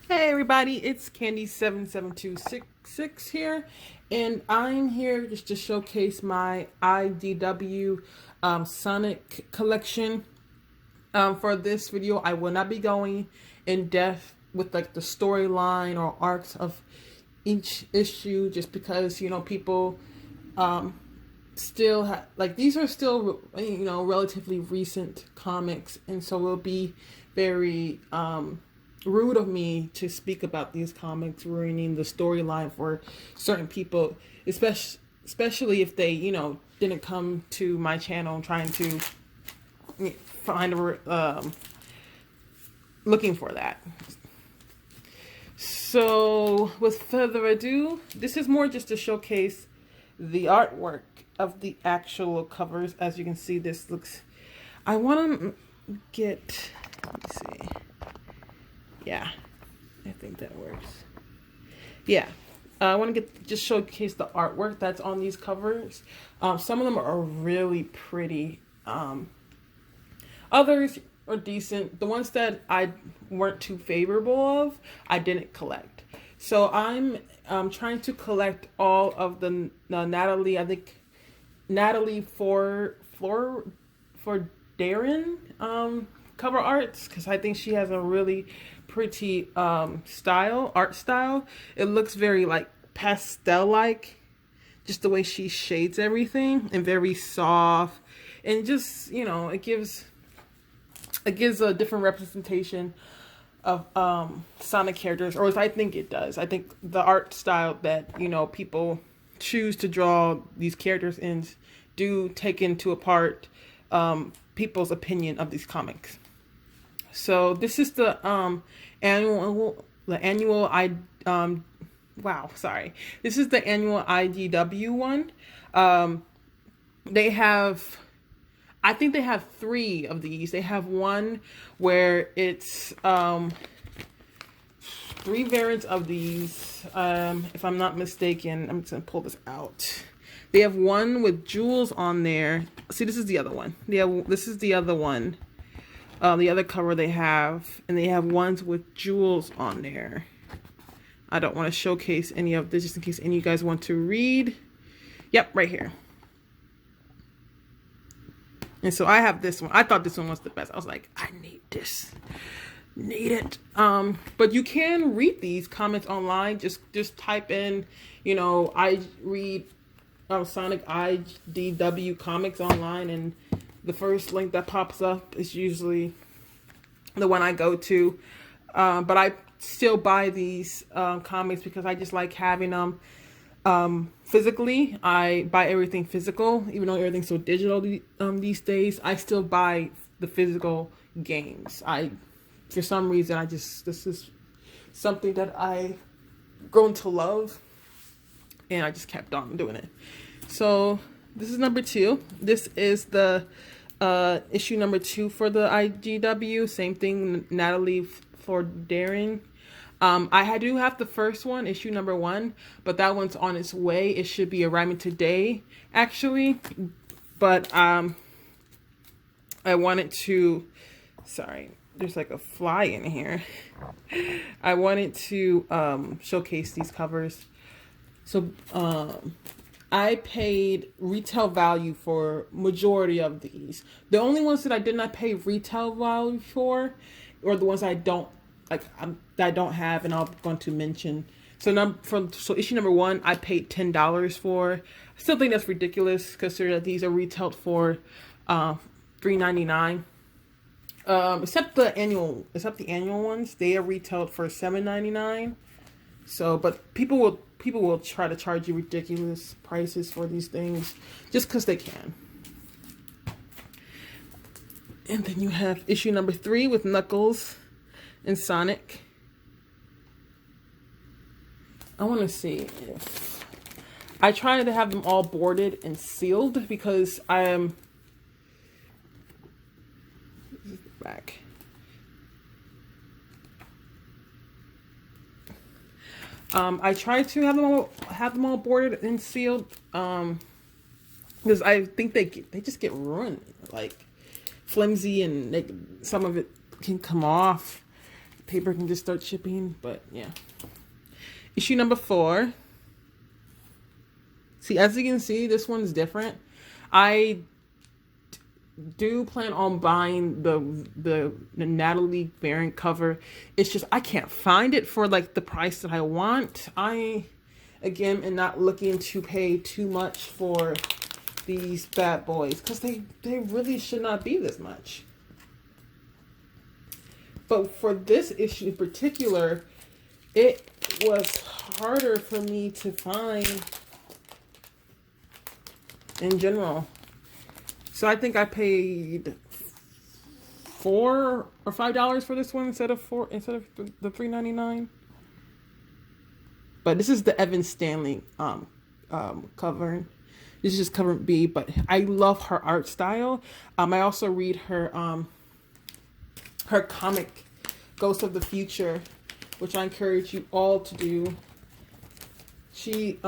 Hey everybody, it's Candy77266 here, and I'm here just to showcase my IDW Sonic collection. For this video, I will not be going in depth with like the storyline or arcs of each issue, just because people still like these are still relatively recent comics, and so it'll be very rude of me to speak about these comics ruining the storyline for certain people, especially if they didn't come to my channel trying to find a looking for that. So with further ado, this is more just to showcase the artwork of the actual covers. As you can see, this looks, I want to get, let me see. Yeah, I think that works. Yeah, I want to just showcase the artwork that's on these covers. Some of them are really pretty. Others are decent. The ones that I weren't too favorable of, I didn't collect. So I'm trying to collect all of the Natalie, I think Natalie for Darren cover arts, because I think she has a really pretty art style. It looks very like pastel like, just the way she shades everything, and very soft, and just it gives a different representation of Sonic characters, or as I think it does. I think the art style that people choose to draw these characters in do take into part people's opinion of these comics. So this is the annual This is the annual IDW one. They have, I think they have 3 of these. They have one where it's 3 variants of these. If I'm not mistaken, I'm just gonna pull this out. They have one with jewels on there. See, this is the other one. This is the other one. The other cover they have, and they have ones with jewels on there. I don't want to showcase any of this just in case any of you guys want to read. Yep, right here. And so I have this one. I thought this one was the best. I was like, I need this. Need it. But you can read these comments online. Just type in, I read Sonic IDW comics online, and the first link that pops up is usually the one I go to. But I still buy these comics because I just like having them physically. I buy everything physical, even though everything's so digital these days. I still buy the physical games. For some reason, this is something that I grown to love, and I just kept on doing it. So this is number 2. This is the issue number 2 for the IDW. Same thing, Natalie for Darren. I do have the first one, issue number 1, but that one's on its way. It should be arriving today, actually. But I wanted to, sorry, there's like a fly in here. I wanted to showcase these covers. So I paid retail value for majority of these. The only ones that I did not pay retail value for, or the ones I don't like, that I don't have, and I'm going to mention. So issue number 1, I paid $10 for. I still think that's ridiculous, considering that these are retailed for $3.99. Except the annual ones, they are retailed for $7.99. So, but people will try to charge you ridiculous prices for these things just because they can. And then you have issue number 3 with Knuckles and Sonic. I want to see if I try to have them all boarded and sealed, because I am back. I try to have them all boarded and sealed, because I think they just get ruined, like flimsy, and some of it can come off. paper can just start shipping. But yeah. Issue number 4. See, as you can see, this one's different. I do plan on buying the Natalie variant cover. It's just I can't find it for like the price that I want. I again am not looking to pay too much for these bad boys because they really should not be this much. But for this issue in particular, it was harder for me to find in general. So I think I paid $4 or $5 for this one instead of the $3.99. But this is the Evan Stanley cover. This is just cover B, but I love her art style. I also read her her comic Ghost of the Future, which I encourage you all to do. She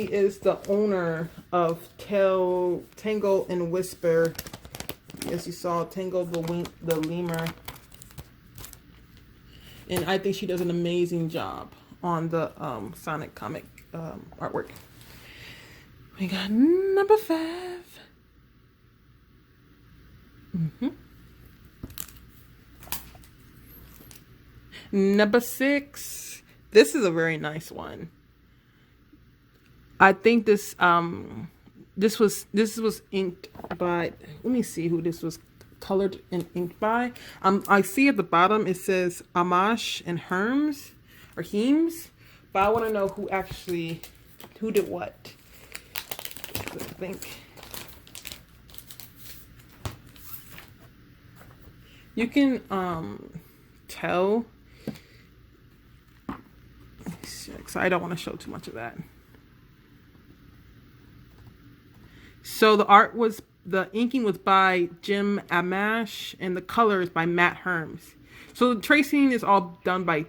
is the owner of Tangle and Whisper. As you saw, Tangle the lemur. And I think she does an amazing job on the Sonic comic artwork. We got number 5. Number 6. This is a very nice one. I think this was inked by, let me see who this was colored and inked by. I see at the bottom it says Amash and Herms or Heems, but I want to know who did what. I think you can tell. So I don't want to show too much of that. So the inking was by Jim Amash and the color is by Matt Herms. So the tracing is all done by,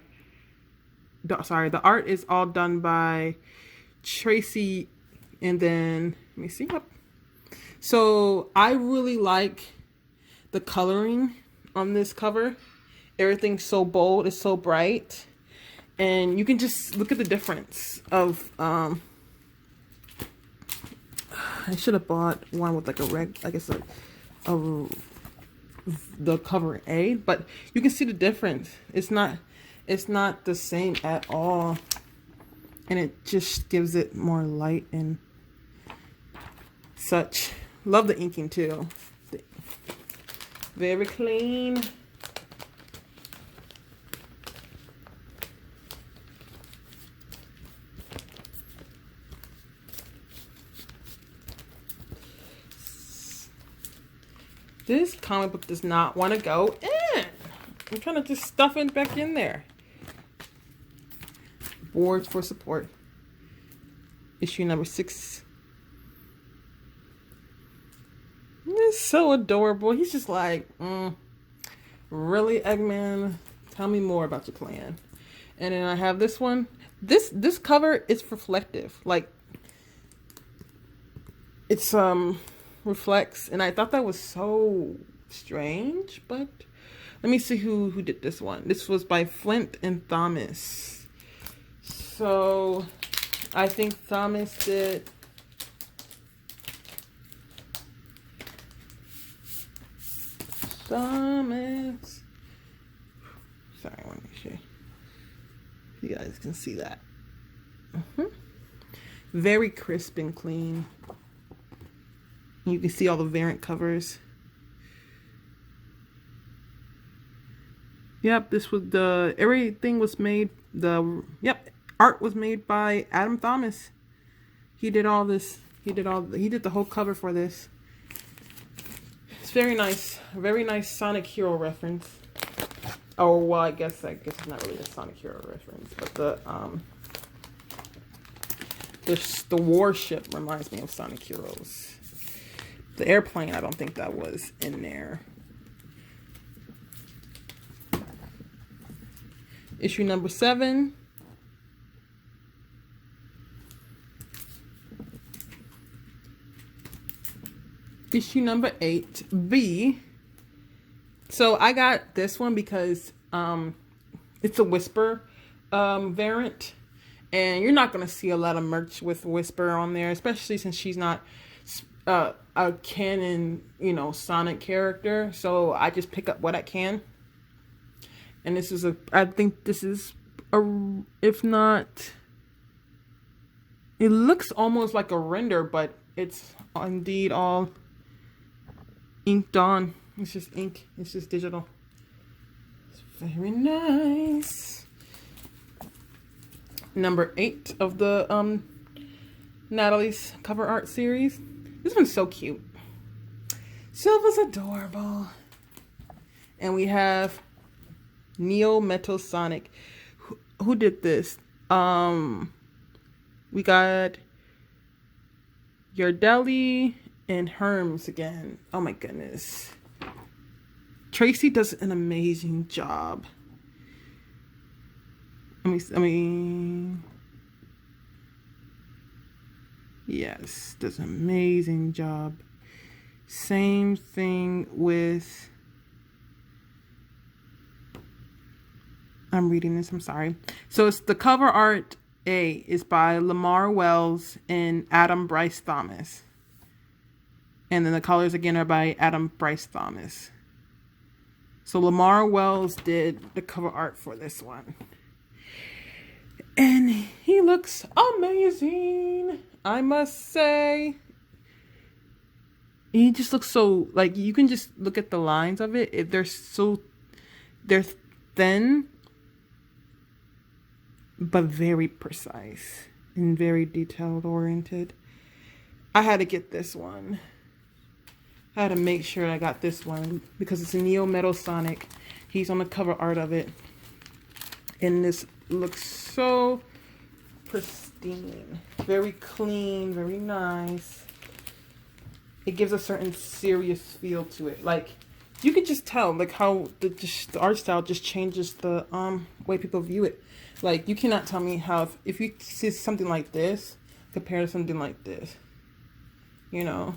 the art is all done by Tracy, and then, let me see. Yep. So I really like the coloring on this cover. Everything's so bold, it's so bright. And you can just look at the difference of, I should have bought one with like the cover A, but you can see the difference. It's not the same at all. And it just gives it more light and such. Love the inking too. Very clean. This comic book does not want to go in. I'm trying to just stuff it back in there. Boards for support. Issue number 6. It's so adorable. He's just like, really, Eggman? Tell me more about your plan. And then I have this one. This cover is reflective. Like, it's reflects, and I thought that was so strange, but let me see who did this one. This was by Flint and Thomas. So I think Thomas did Thomas. Sorry, I want to make sure you guys can see that. Very crisp and clean. You can see all the variant covers. Yep, this was everything was made, art was made by Adam Thomas. He did all this. He did the whole cover for this. It's very nice. A very nice Sonic Hero reference. Oh, well, I guess it's not really a Sonic Hero reference, but the warship reminds me of Sonic Heroes. The airplane, I don't think that was in there. Issue number 7. Issue number 8. B. So I got this one because it's a Whisper variant, and you're not gonna see a lot of merch with Whisper on there, especially since she's not a canon, Sonic character. So I just pick up what I can. And this is I think this is if not, it looks almost like a render, but it's indeed all inked on. It's just ink. It's just digital. It's very nice. Number 8 of the Natalie's cover art series. This one's so cute. Silva's adorable. And we have Neo Metal Sonic. Who did this? We got Yardelli and Herms again. Oh my goodness. Tracy does an amazing job. Yes, does an amazing job. Same thing with, I'm reading this, I'm sorry. So it's the cover art A is by Lamar Wells and Adam Bryce Thomas. And then the colors again are by Adam Bryce Thomas. So Lamar Wells did the cover art for this one. And he looks amazing, I must say. He just looks so, like, you can just look at the lines of it. They're thin, but very precise and very detailed oriented. I had to get this one. I had to make sure I got this one because it's a Neo Metal Sonic. He's on the cover art of it. And this looks so pristine. Very clean, very nice. It gives a certain serious feel to it. Like, you can just tell, like, how the art style just changes the way people view it. Like, you cannot tell me how, if you see something like this compared to something like this, you know.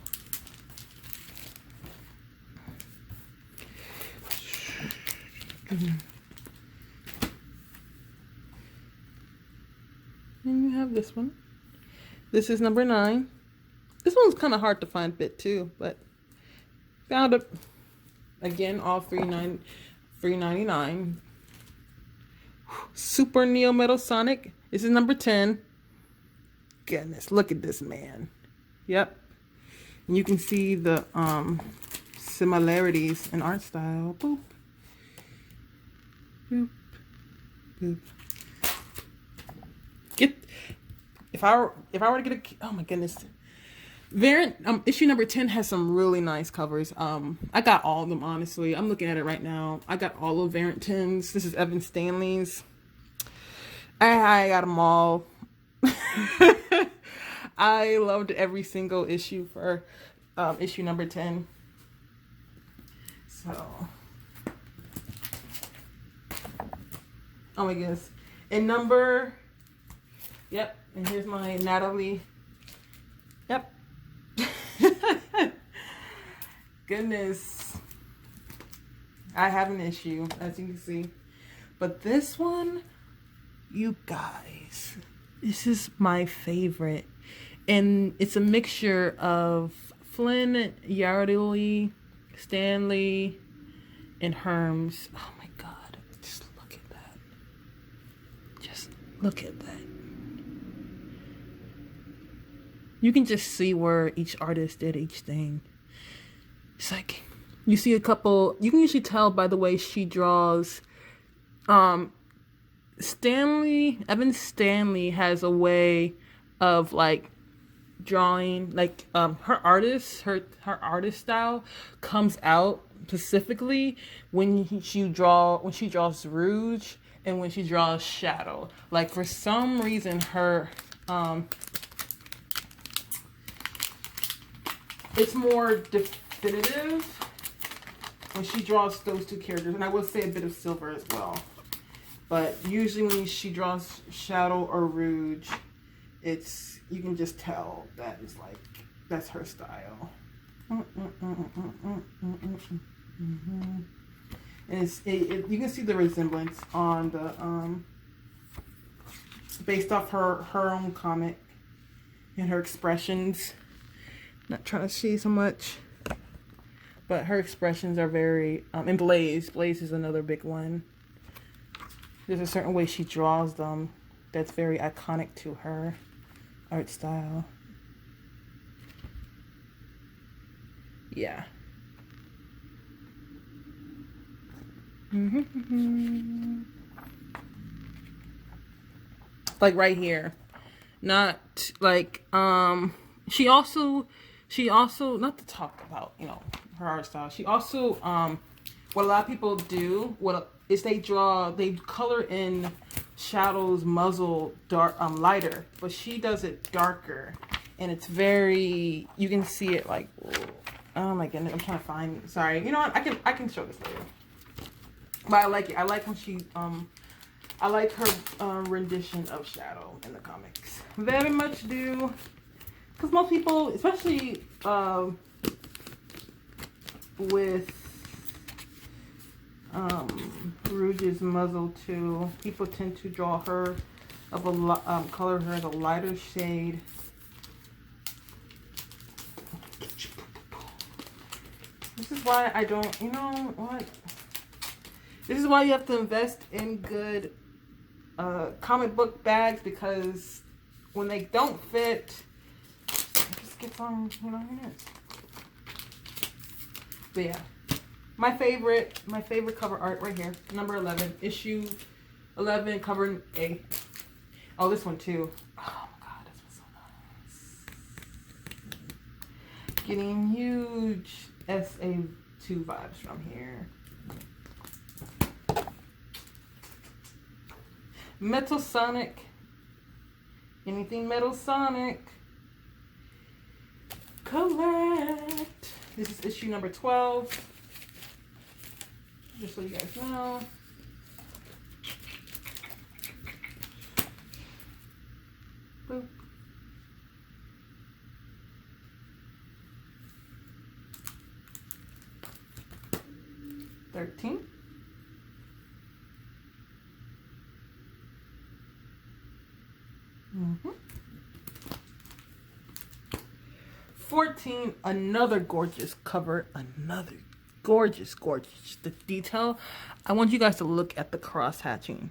And you have this one. This is number 9. This one's kind of hard to find bit too, but found it. Again, all $3.99. Super Neo Metal Sonic. This is number 10. Goodness, look at this man. Yep. And you can see the similarities in art style. Boop. Boop. Boop. If I were to get a, oh my goodness. Variant issue number 10 has some really nice covers. I got all of them, honestly. I'm looking at it right now. I got all of Variant 10s. This is Evan Stanley's. I got them all. I loved every single issue for issue number 10. So, oh my goodness. And number, yep, and here's my Natalie. Yep. Goodness. I have an issue, as you can see. But this one, you guys, this is my favorite. And it's a mixture of Flynn, Yardley, Stanley, and Herms. Oh my God. Just look at that. Just look at that. You can just see where each artist did each thing. It's like, you see a couple, you can usually tell by the way she draws. Evan Stanley has a way of like drawing, like her artist style comes out specifically when she draws rouge and when she draws shadow. Like for some reason her it's more definitive when she draws those two characters, and I would say a bit of Silver as well. But usually when she draws shadow or rouge, you can just tell that it's like that's her style. And you can see the resemblance on the based off her own comic and her expressions. Not trying to see so much, but her expressions are very and Blaze is another big one. There's a certain way she draws them that's very iconic to her art style. Yeah. Like right here. Not like she also not to talk about, you know, her art style. She also what a lot of people do is they color in Shadow's muzzle dark lighter, but she does it darker, and it's very, you can see it like, oh my goodness, I'm trying to find, sorry, you know what, I can show this later. But I like it. I like when she I like her rendition of Shadow in the comics. Very much do. Because most people, especially with Rouge's muzzle too, people tend to draw her of a color her as a lighter shade. This is why I don't, you know what? This is why you have to invest in good comic book bags, because when they don't fit, it just gets on, you know, your nerves. But yeah, my favorite cover art right here, number 11, issue 11, cover A. Oh, this one too. Oh my god, this was so nice. Getting huge SA2 vibes from here. Metal Sonic. Anything Metal Sonic. Collect. This is issue number 12. Just so you guys know. Boop. $13. 14, another gorgeous cover, another gorgeous. The detail, I want you guys to look at the cross hatching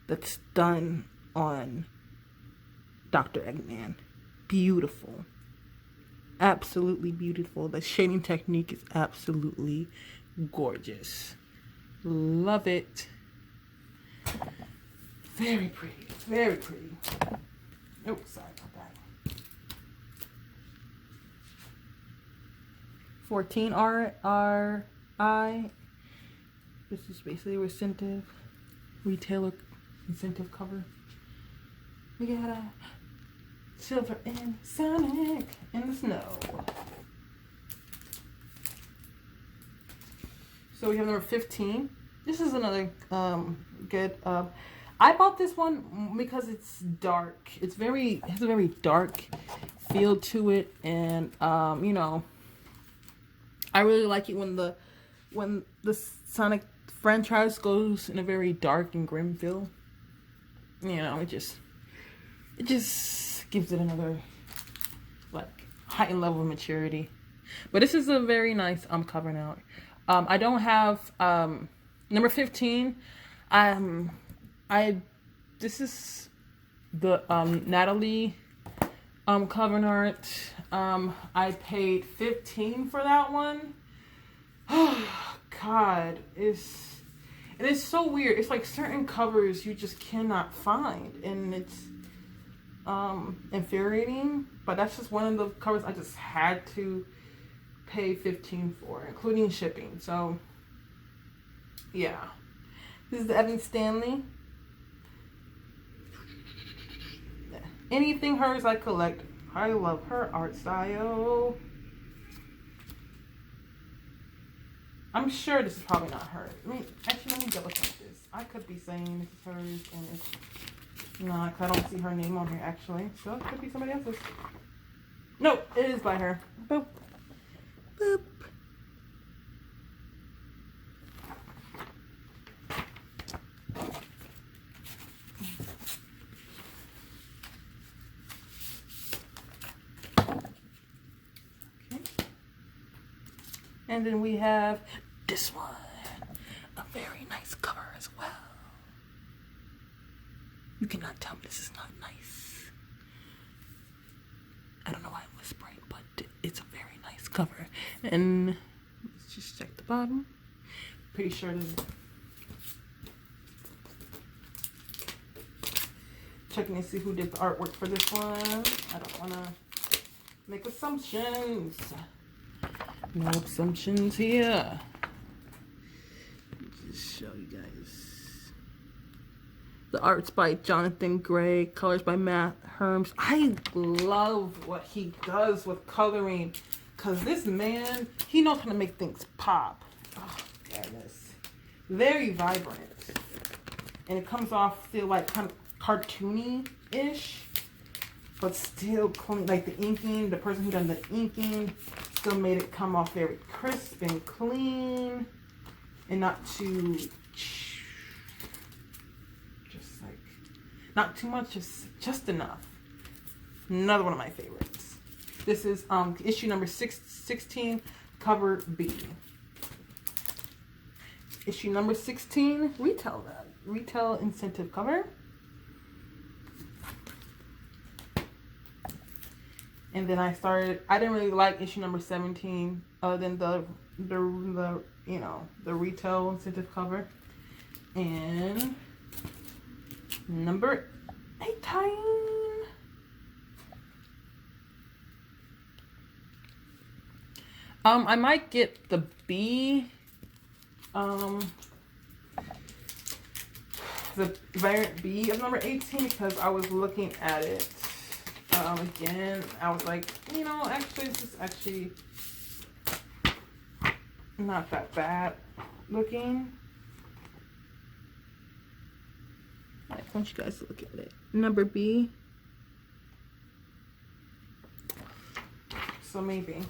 that's done on Dr. Eggman. Beautiful. Absolutely beautiful. The shading technique is absolutely gorgeous. Love it. Very pretty. Very pretty. Oh, sorry about that. 14 RI. This is basically a retailer incentive cover. We got a Silver and Sonic in the snow. So we have number 15. This is another good. I bought this one because it's dark. It has a very dark feel to it, and you know, I really like it when the Sonic franchise goes in a very dark and grim feel. You know, it just gives it another like heightened level of maturity. But this is a very nice cover now. I don't have number 15. This is the Natalie cover art. I paid $15 for that one. Oh god, it's so weird. It's like certain covers you just cannot find, and it's infuriating, but that's just one of the covers I just had to pay $15 for, including shipping. So yeah, this is the Evan Stanley. Anything hers I collect. I love her art style. I'm sure this is probably not hers. I mean, actually, let me double check this. I could be saying this is hers and it's not, because I don't see her name on here actually. So it could be somebody else's. No, it is by her. Boop. Boop. And then we have this one. A very nice cover as well. You cannot tell me this is not nice. I don't know why I'm whispering, but it's a very nice cover. And let's just check the bottom. Pretty sure it is. Checking to see who did the artwork for this one. I don't want to make assumptions. No assumptions here. Just show you guys. The art's by Jonathan Gray, colors by Matt Herms. I love what he does with coloring, because this man, he knows how to make things pop. Oh, goodness. Very vibrant. And it comes off still like kind of cartoony-ish, but still clean. Like the inking, the person who done the inking still made it come off very crisp and clean, and not too, just like, not too much, just enough. Another one of my favorites. This is issue number 16, cover B. Issue number 16, retail incentive cover. And then I didn't really like issue number 17 other than the you know, the retail incentive cover. And number 18. I might get the B, the variant B of number 18, because I was looking at it. Again, I was like, you know, actually, this is actually not that bad looking. I want you guys to look at it. Number B. So maybe.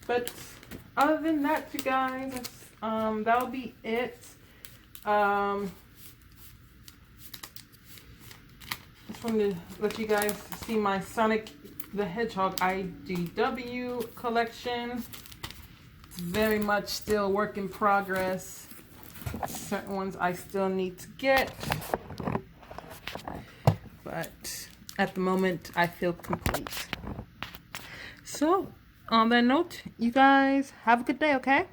But other than that, you guys, that'll be it. Just wanted to let you guys see my Sonic the Hedgehog IDW collection. It's very much still work in progress. Certain ones I still need to get, but at the moment I feel complete. So on that note, you guys have a good day, okay?